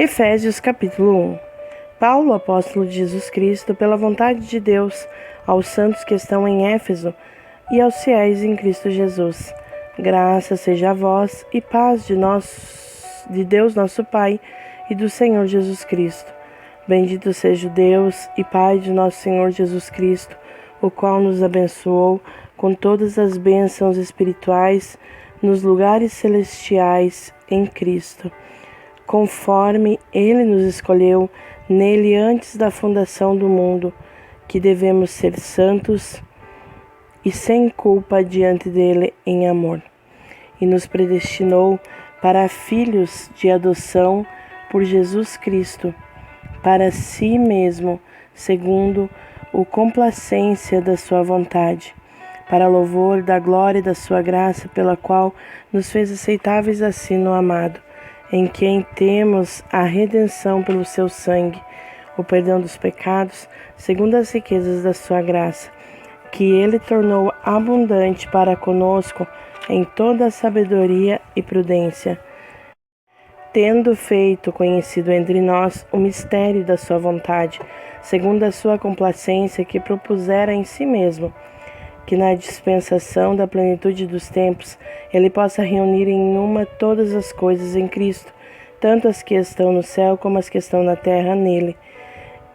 Efésios capítulo 1. Paulo, apóstolo de Jesus Cristo, pela vontade de Deus, aos santos que estão em Éfeso e aos fiéis em Cristo Jesus. Graça seja a vós e paz de Deus nosso Pai e do Senhor Jesus Cristo. Bendito seja o Deus e Pai de nosso Senhor Jesus Cristo, o qual nos abençoou com todas as bênçãos espirituais nos lugares celestiais em Cristo, conforme Ele nos escolheu nele antes da fundação do mundo, que devemos ser santos e sem culpa diante dele em amor. E nos predestinou para filhos de adoção por Jesus Cristo, para si mesmo, segundo a complacência da sua vontade, para louvor da glória da sua graça, pela qual nos fez aceitáveis assim no amado, em quem temos a redenção pelo seu sangue, o perdão dos pecados, segundo as riquezas da sua graça, que ele tornou abundante para conosco em toda a sabedoria e prudência, tendo feito conhecido entre nós o mistério da sua vontade, segundo a sua complacência que propusera em si mesmo, que na dispensação da plenitude dos tempos ele possa reunir em uma todas as coisas em Cristo, tanto as que estão no céu como as que estão na terra nele,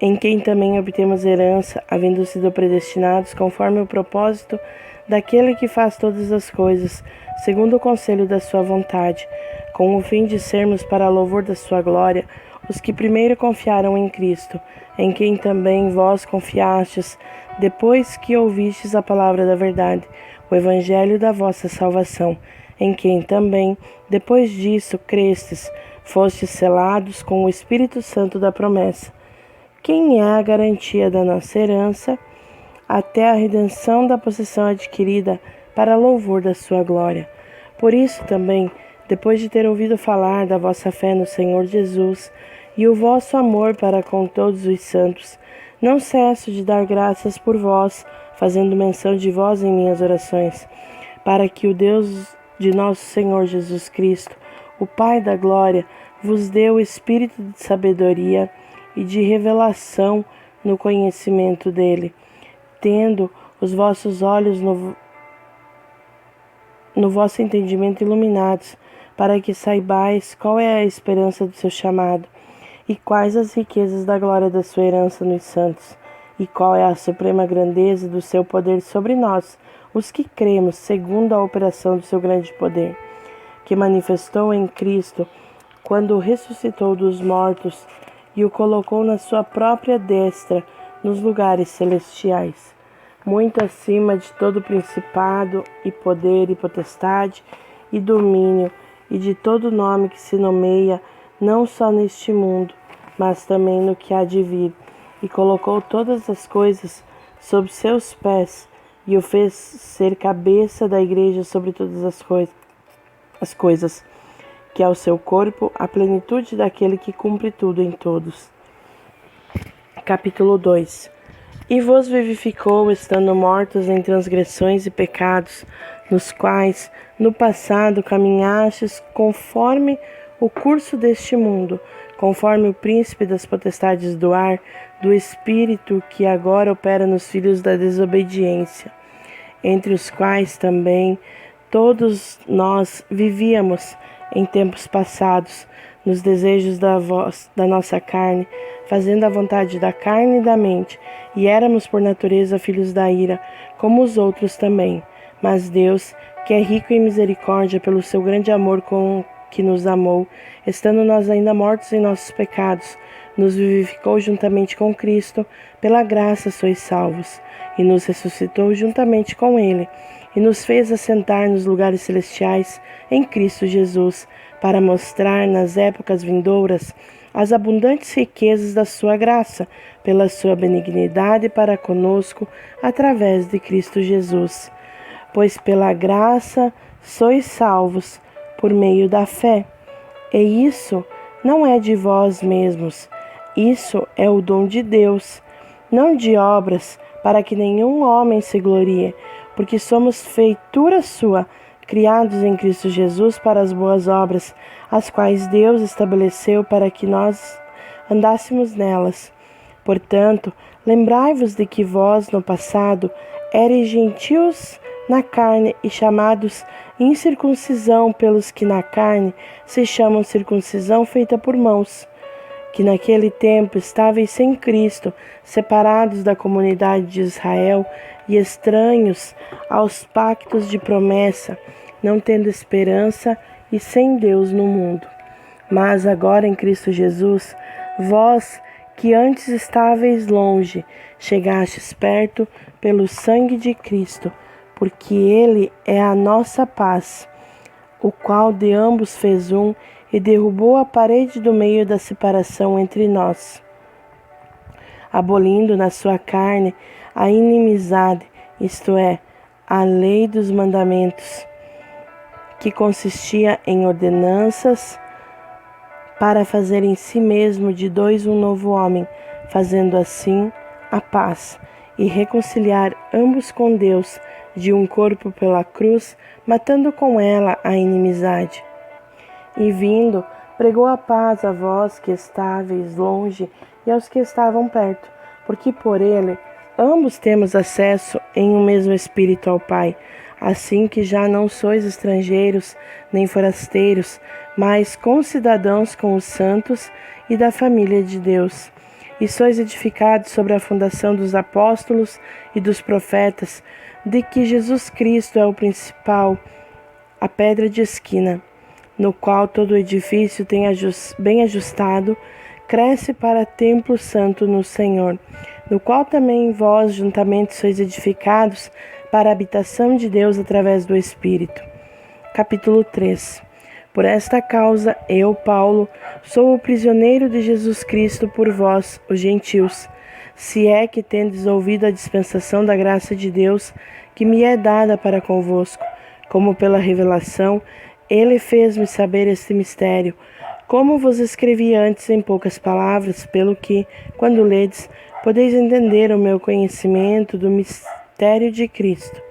em quem também obtemos herança, havendo sido predestinados conforme o propósito daquele que faz todas as coisas, segundo o conselho da sua vontade, com o fim de sermos para louvor da sua glória, os que primeiro confiaram em Cristo, em quem também vós confiastes, depois que ouvistes a palavra da verdade, o evangelho da vossa salvação, em quem também, depois disso, crestes, fostes selados com o Espírito Santo da promessa, quem é a garantia da nossa herança, até a redenção da possessão adquirida para louvor da sua glória. Por isso também, depois de ter ouvido falar da vossa fé no Senhor Jesus e o vosso amor para com todos os santos, não cesso de dar graças por vós, fazendo menção de vós em minhas orações, para que o Deus de nosso Senhor Jesus Cristo, o Pai da glória, vos dê o espírito de sabedoria e de revelação no conhecimento dele, tendo os vossos olhos no vosso entendimento iluminados, para que saibais qual é a esperança do seu chamado, e quais as riquezas da glória da sua herança nos santos, e qual é a suprema grandeza do seu poder sobre nós, os que cremos, segundo a operação do seu grande poder, que manifestou em Cristo, quando o ressuscitou dos mortos e o colocou na sua própria destra nos lugares celestiais, muito acima de todo principado e poder e potestade e domínio e de todo nome que se nomeia, não só neste mundo, mas também no que há de vir, e colocou todas as coisas sob seus pés, e o fez ser cabeça da igreja sobre todas as coisas, que é o seu corpo, a plenitude daquele que cumpre tudo em todos. Capítulo 2. E vos vivificou, estando mortos em transgressões e pecados, nos quais, no passado, caminhastes conforme o curso deste mundo, conforme o príncipe das potestades do ar, do espírito que agora opera nos filhos da desobediência, entre os quais também todos nós vivíamos em tempos passados, nos desejos da nossa carne, fazendo a vontade da carne e da mente, e éramos por natureza filhos da ira, como os outros também. Mas Deus, que é rico em misericórdia pelo seu grande amor com que nos amou, estando nós ainda mortos em nossos pecados, nos vivificou juntamente com Cristo, pela graça sois salvos, e nos ressuscitou juntamente com Ele, e nos fez assentar nos lugares celestiais em Cristo Jesus, para mostrar nas épocas vindouras as abundantes riquezas da sua graça, pela sua benignidade para conosco, através de Cristo Jesus. Pois pela graça sois salvos, por meio da fé. E isso não é de vós mesmos, isso é o dom de Deus, não de obras, para que nenhum homem se glorie, porque somos feitura sua, criados em Cristo Jesus para as boas obras, as quais Deus estabeleceu para que nós andássemos nelas. Portanto, lembrai-vos de que vós, no passado, erais gentios na carne e chamados incircuncisão pelos que na carne se chamam circuncisão feita por mãos, que naquele tempo estáveis sem Cristo, separados da comunidade de Israel e estranhos aos pactos de promessa, não tendo esperança e sem Deus no mundo. Mas agora em Cristo Jesus, vós que antes estáveis longe, chegastes perto pelo sangue de Cristo, porque Ele é a nossa paz, o qual de ambos fez um e derrubou a parede do meio da separação entre nós, abolindo na sua carne a inimizade, isto é, a lei dos mandamentos, que consistia em ordenanças, para fazer em si mesmo de dois um novo homem, fazendo assim a paz, e reconciliar ambos com Deus, de um corpo pela cruz, matando com ela a inimizade. E vindo, pregou a paz a vós que estáveis longe e aos que estavam perto, porque por ele ambos temos acesso em um mesmo Espírito ao Pai, assim que já não sois estrangeiros nem forasteiros, mas concidadãos com os santos e da família de Deus. E sois edificados sobre a fundação dos apóstolos e dos profetas, de que Jesus Cristo é o principal, a pedra de esquina, no qual todo o edifício tem bem ajustado, cresce para templo santo no Senhor, no qual também vós juntamente sois edificados para a habitação de Deus através do Espírito. Capítulo 3. Por esta causa, eu, Paulo, sou o prisioneiro de Jesus Cristo por vós, os gentios, se é que tendes ouvido a dispensação da graça de Deus, que me é dada para convosco, como pela revelação, ele fez-me saber este mistério, como vos escrevi antes em poucas palavras, pelo que, quando ledes, podeis entender o meu conhecimento do mistério de Cristo,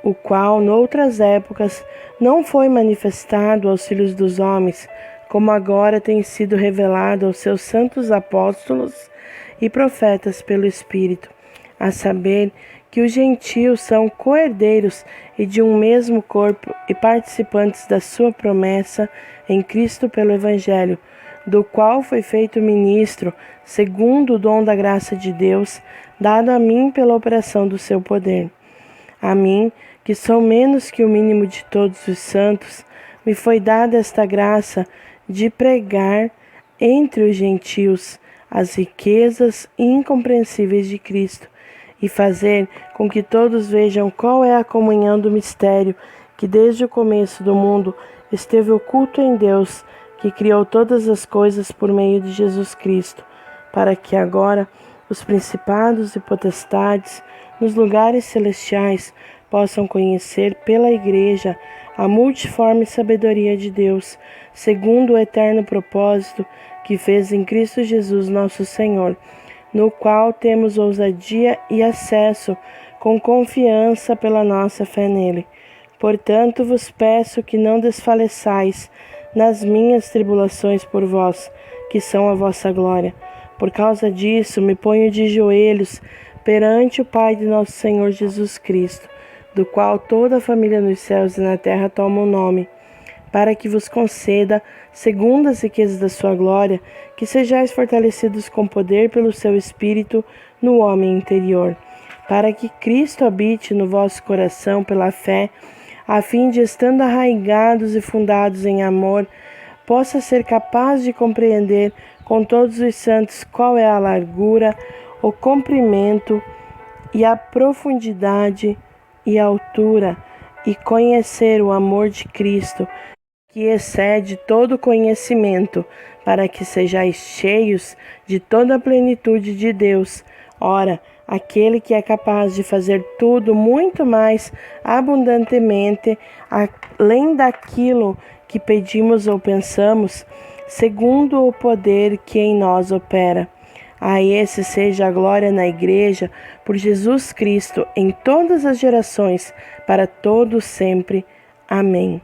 o qual, noutras épocas, não foi manifestado aos filhos dos homens, como agora tem sido revelado aos seus santos apóstolos e profetas pelo Espírito, a saber que os gentios são co-herdeiros e de um mesmo corpo e participantes da sua promessa em Cristo pelo Evangelho, do qual foi feito ministro, segundo o dom da graça de Deus, dado a mim pela operação do seu poder. A mim, que sou menos que o mínimo de todos os santos, me foi dada esta graça de pregar entre os gentios as riquezas incompreensíveis de Cristo, e fazer com que todos vejam qual é a comunhão do mistério que desde o começo do mundo esteve oculto em Deus, que criou todas as coisas por meio de Jesus Cristo, para que agora os principados e potestades nos lugares celestiais possam conhecer pela Igreja a multiforme sabedoria de Deus, segundo o eterno propósito que fez em Cristo Jesus nosso Senhor, no qual temos ousadia e acesso com confiança pela nossa fé nele. Portanto, vos peço que não desfaleçais nas minhas tribulações por vós, que são a vossa glória. Por causa disso, me ponho de joelhos perante o Pai de nosso Senhor Jesus Cristo, do qual toda a família nos céus e na terra toma o nome, para que vos conceda, segundo as riquezas da sua glória, que sejais fortalecidos com poder pelo seu Espírito no homem interior, para que Cristo habite no vosso coração pela fé, a fim de, estando arraigados e fundados em amor, possa ser capaz de compreender com todos os santos qual é a largura, o comprimento e a profundidade e a altura, e conhecer o amor de Cristo, que excede todo conhecimento, para que sejais cheios de toda a plenitude de Deus. Ora, aquele que é capaz de fazer tudo muito mais abundantemente, além daquilo que pedimos ou pensamos, segundo o poder que em nós opera. A esse seja a glória na Igreja, por Jesus Cristo, em todas as gerações, para todos sempre. Amém.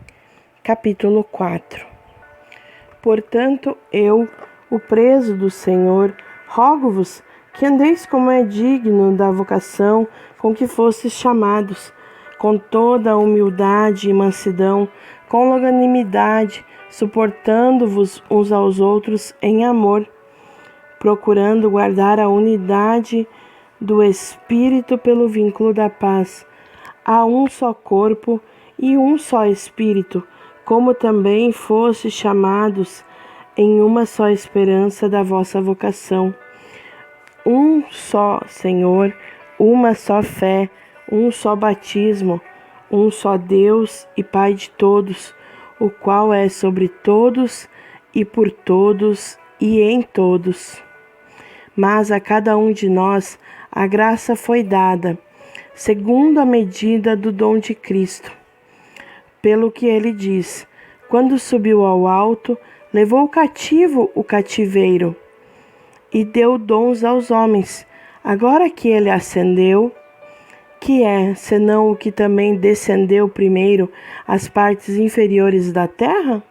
Capítulo 4. Portanto, eu, o preso do Senhor, rogo-vos que andeis como é digno da vocação com que fostes chamados, com toda a humildade e mansidão, com longanimidade, suportando-vos uns aos outros em amor, procurando guardar a unidade do Espírito pelo vínculo da paz. Há um só corpo e um só Espírito, como também fostes chamados em uma só esperança da vossa vocação. Um só Senhor, uma só fé, um só batismo, um só Deus e Pai de todos, o qual é sobre todos e por todos e em todos. Mas a cada um de nós a graça foi dada, segundo a medida do dom de Cristo. Pelo que ele diz: quando subiu ao alto, levou cativo o cativeiro e deu dons aos homens. Agora que ele ascendeu, que é, senão o que também descendeu primeiro às partes inferiores da terra?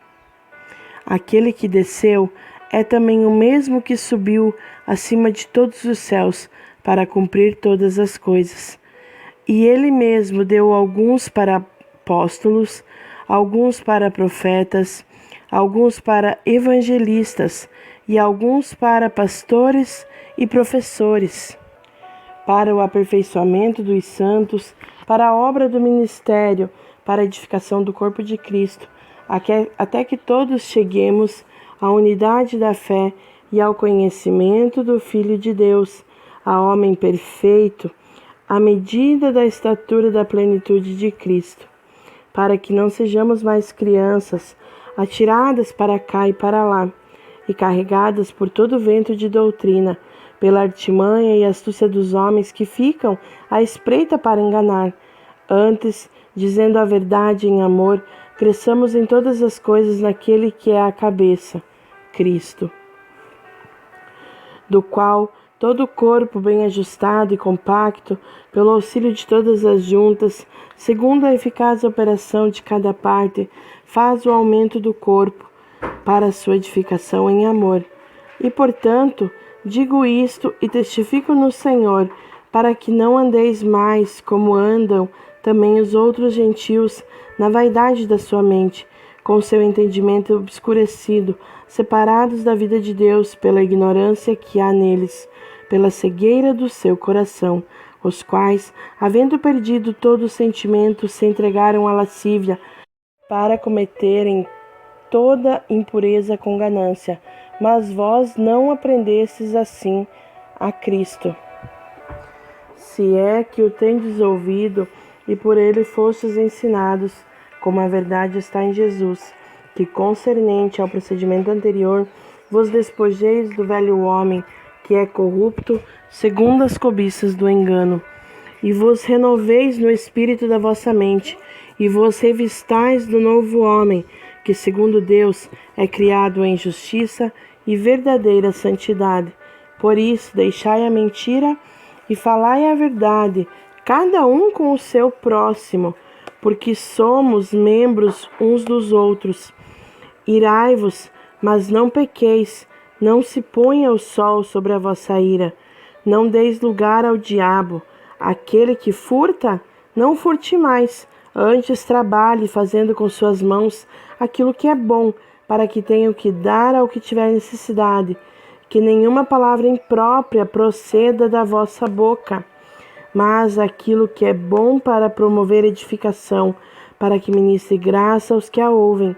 Aquele que desceu é também o mesmo que subiu acima de todos os céus para cumprir todas as coisas. E ele mesmo deu alguns para apóstolos, alguns para profetas, alguns para evangelistas e alguns para pastores e professores, para o aperfeiçoamento dos santos, para a obra do ministério, para a edificação do corpo de Cristo, até que todos cheguemos à unidade da fé e ao conhecimento do Filho de Deus, a homem perfeito, à medida da estatura da plenitude de Cristo, para que não sejamos mais crianças, atiradas para cá e para lá, e carregadas por todo vento de doutrina, pela artimanha e astúcia dos homens que ficam à espreita para enganar. Antes, dizendo a verdade em amor, cresçamos em todas as coisas naquele que é a cabeça, Cristo, do qual todo o corpo bem ajustado e compacto, pelo auxílio de todas as juntas, segundo a eficaz operação de cada parte, faz o aumento do corpo, para a sua edificação em amor. E, portanto, digo isto e testifico no Senhor, para que não andeis mais como andam também os outros gentios, na vaidade da sua mente, com seu entendimento obscurecido, separados da vida de Deus pela ignorância que há neles, pela cegueira do seu coração, os quais, havendo perdido todo o sentimento, se entregaram à lascívia para cometerem toda impureza com ganância. Mas vós não aprendestes assim a Cristo, se é que o tendes ouvido e por ele fostes ensinados, como a verdade está em Jesus, que concernente ao procedimento anterior vos despojeis do velho homem, que é corrupto segundo as cobiças do engano, e vos renoveis no espírito da vossa mente, e vos revistais do novo homem, que segundo Deus é criado em justiça e verdadeira santidade. Por isso, deixai a mentira e falai a verdade, cada um com o seu próximo, porque somos membros uns dos outros. Irai-vos, mas não pequeis, não se ponha o sol sobre a vossa ira, não deis lugar ao diabo. Aquele que furta, não furte mais, antes trabalhe fazendo com suas mãos aquilo que é bom, para que tenha o que dar ao que tiver necessidade. Que nenhuma palavra imprópria proceda da vossa boca, mas aquilo que é bom para promover edificação, para que ministre graça aos que a ouvem.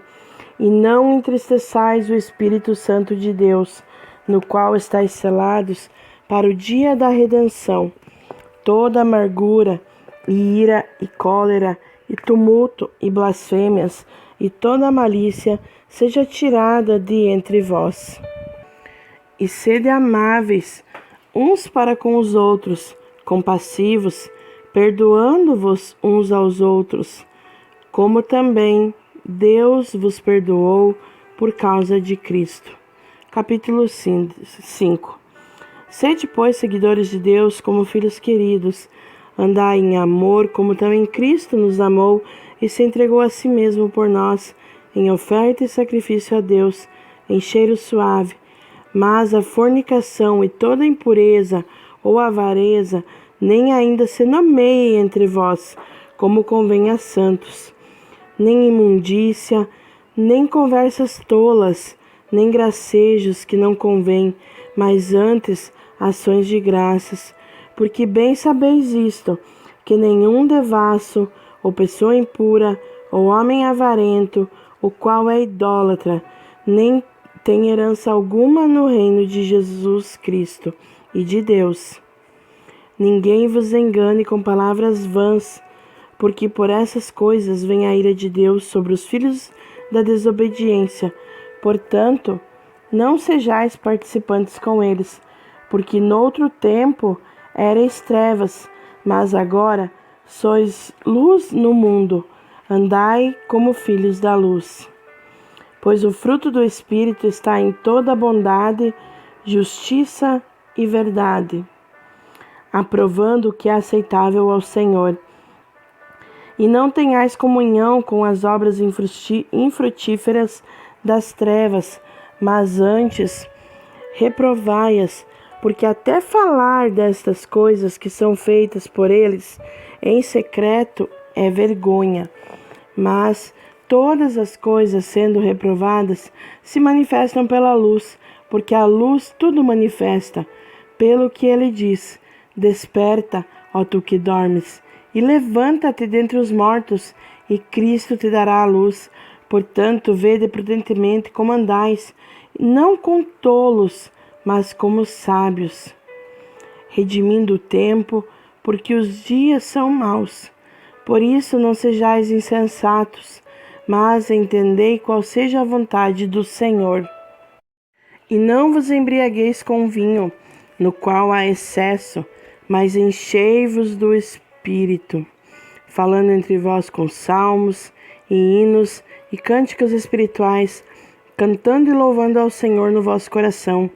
E não entristeçais o Espírito Santo de Deus, no qual estáis selados para o dia da redenção. Toda amargura, e ira, e cólera, e tumulto, e blasfêmias, e toda malícia seja tirada de entre vós. E sede amáveis uns para com os outros, compassivos, perdoando-vos uns aos outros, como também Deus vos perdoou por causa de Cristo. Capítulo 5. Sede, pois, seguidores de Deus como filhos queridos, andai em amor, como também Cristo nos amou e se entregou a si mesmo por nós, em oferta e sacrifício a Deus, em cheiro suave. Mas a fornicação e toda impureza ou avareza nem ainda se nomeie entre vós, como convém a santos. Nem imundícia, nem conversas tolas, nem gracejos que não convém, mas antes ações de graças. Porque bem sabeis isto, que nenhum devasso, ou pessoa impura, ou homem avarento, o qual é idólatra, nem tem herança alguma no reino de Jesus Cristo e de Deus. Ninguém vos engane com palavras vãs, porque por essas coisas vem a ira de Deus sobre os filhos da desobediência. Portanto, não sejais participantes com eles, porque noutro tempo erais trevas, mas agora sois luz no mundo. Andai como filhos da luz. Pois o fruto do Espírito está em toda bondade, justiça e verdade, aprovando o que é aceitável ao Senhor. E não tenhais comunhão com as obras infrutíferas das trevas, mas antes reprovai-as, porque até falar destas coisas que são feitas por eles em secreto é vergonha. Mas todas as coisas, sendo reprovadas, se manifestam pela luz, porque a luz tudo manifesta. Pelo que ele diz: desperta, ó tu que dormes, e levanta-te dentre os mortos, e Cristo te dará a luz. Portanto, vede prudentemente como andais, não como tolos, mas como sábios, redimindo o tempo, porque os dias são maus. Por isso não sejais insensatos, mas entendei qual seja a vontade do Senhor. E não vos embriagueis com vinho, no qual há excesso, mas enchei-vos do Espírito, falando entre vós com salmos e hinos e cânticos espirituais, cantando e louvando ao Senhor no vosso coração,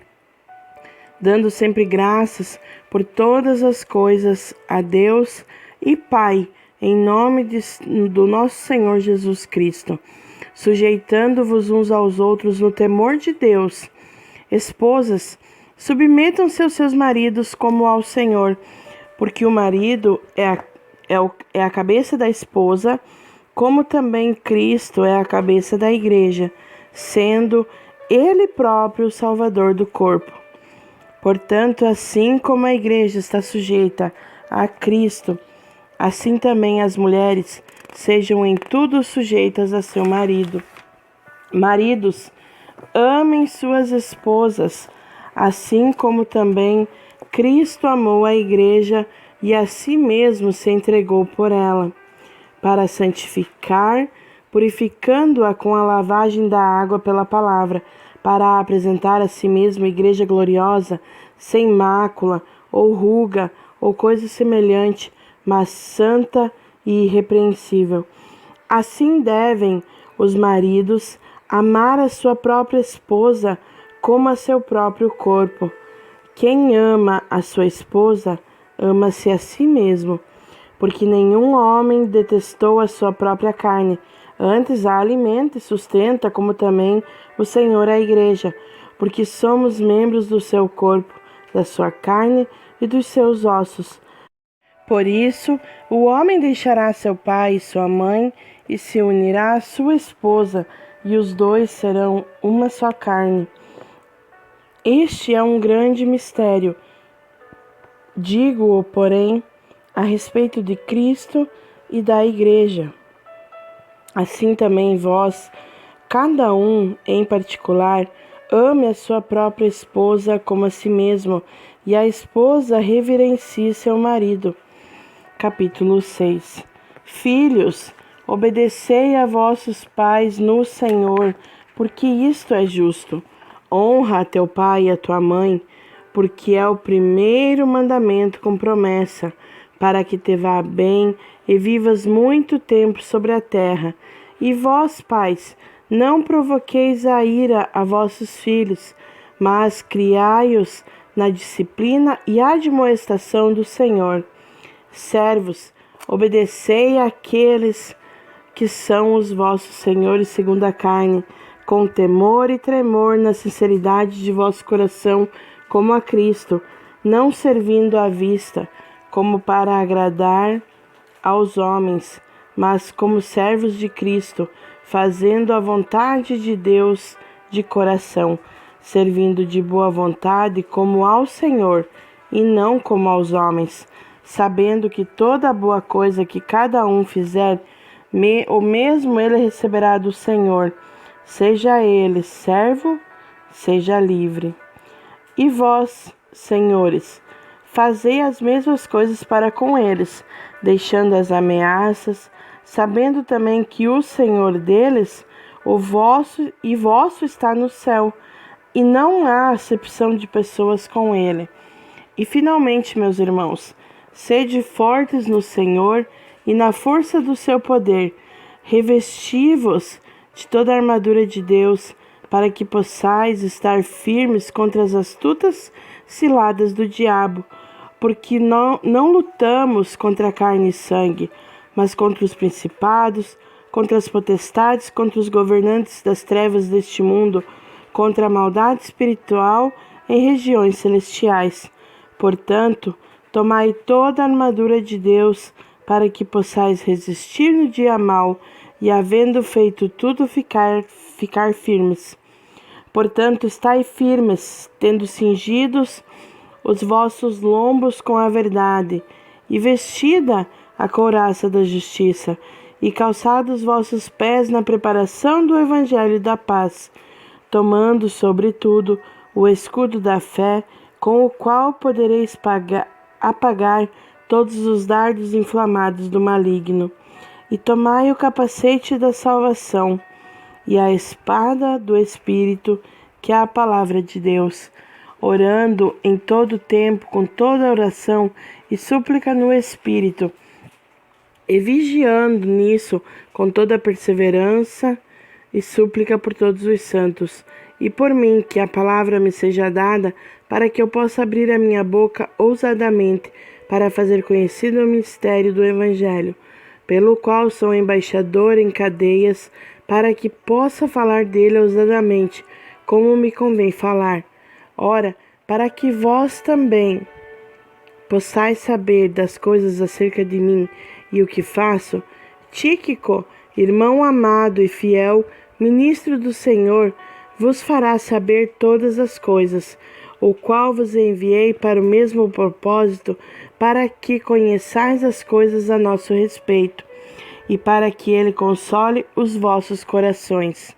dando sempre graças por todas as coisas a Deus e Pai, em nome do nosso Senhor Jesus Cristo, sujeitando-vos uns aos outros no temor de Deus. Esposas, submetam-se aos seus maridos como ao Senhor, porque o marido é a cabeça da esposa, como também Cristo é a cabeça da igreja, sendo Ele próprio o Salvador do corpo. Portanto, assim como a igreja está sujeita a Cristo, assim também as mulheres sejam em tudo sujeitas a seu marido. Maridos, amem suas esposas, assim como também Cristo amou a igreja e a si mesmo se entregou por ela, para santificar, purificando-a com a lavagem da água pela palavra, para apresentar a si mesmo igreja gloriosa, sem mácula, ou ruga, ou coisa semelhante, mas santa e irrepreensível. Assim devem os maridos amar a sua própria esposa como a seu próprio corpo. Quem ama a sua esposa, ama-se a si mesmo, porque nenhum homem detestou a sua própria carne, antes a alimenta e sustenta, como também o Senhor a igreja, porque somos membros do seu corpo, da sua carne e dos seus ossos. Por isso, o homem deixará seu pai e sua mãe e se unirá à sua esposa, e os dois serão uma só carne. Este é um grande mistério. Digo-o, porém, a respeito de Cristo e da igreja. Assim também vós, cada um em particular, ame a sua própria esposa como a si mesmo, e a esposa reverencie seu marido. Capítulo 6. Filhos, obedecei a vossos pais no Senhor, porque isto é justo. Honra a teu pai e a tua mãe, porque é o primeiro mandamento com promessa, para que te vá bem e vivas muito tempo sobre a terra. E vós, pais, não provoqueis a ira a vossos filhos, mas criai-os na disciplina e admoestação do Senhor. Servos, obedecei àqueles que são os vossos senhores segundo a carne, com temor e tremor na sinceridade de vosso coração, como a Cristo, não servindo à vista, como para agradar aos homens, mas como servos de Cristo, fazendo a vontade de Deus de coração, servindo de boa vontade como ao Senhor, e não como aos homens, sabendo que toda boa coisa que cada um fizer, o mesmo ele receberá do Senhor, seja ele servo, seja livre. E vós, senhores, fazei as mesmas coisas para com eles, deixando as ameaças, sabendo também que o Senhor deles, o vosso está no céu, e não há acepção de pessoas com ele. E finalmente, meus irmãos, sede fortes no Senhor e na força do seu poder, revesti-vos de toda a armadura de Deus, para que possais estar firmes contra as astutas ciladas do diabo, porque não lutamos contra carne e sangue, mas contra os principados, contra as potestades, contra os governantes das trevas deste mundo, contra a maldade espiritual em regiões celestiais. Portanto, tomai toda a armadura de Deus, para que possais resistir no dia mau, e havendo feito tudo ficar firmes. Portanto, estai firmes, tendo cingidos os vossos lombos com a verdade, e vestida a couraça da justiça, e calçados os vossos pés na preparação do evangelho da paz, tomando, sobretudo, o escudo da fé, com o qual podereis apagar todos os dardos inflamados do maligno. E tomai o capacete da salvação, e a espada do Espírito, que é a palavra de Deus, orando em todo tempo, com toda oração e súplica no Espírito, e vigiando nisso com toda perseverança e súplica por todos os santos, e por mim, que a palavra me seja dada, para que eu possa abrir a minha boca ousadamente, para fazer conhecido o mistério do Evangelho, pelo qual sou embaixador em cadeias, para que possa falar dele ousadamente, como me convém falar. Ora, para que vós também possais saber das coisas acerca de mim e o que faço, Tíquico, irmão amado e fiel, ministro do Senhor, vos fará saber todas as coisas, o qual vos enviei para o mesmo propósito, para que conheçais as coisas a nosso respeito, e para que ele console os vossos corações.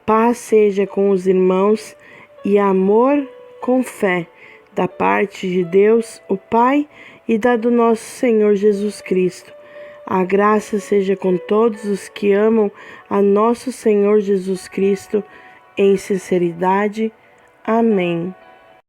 Paz seja com os irmãos e amor com fé, da parte de Deus, o Pai, e da do nosso Senhor Jesus Cristo. A graça seja com todos os que amam a nosso Senhor Jesus Cristo em sinceridade. Amém.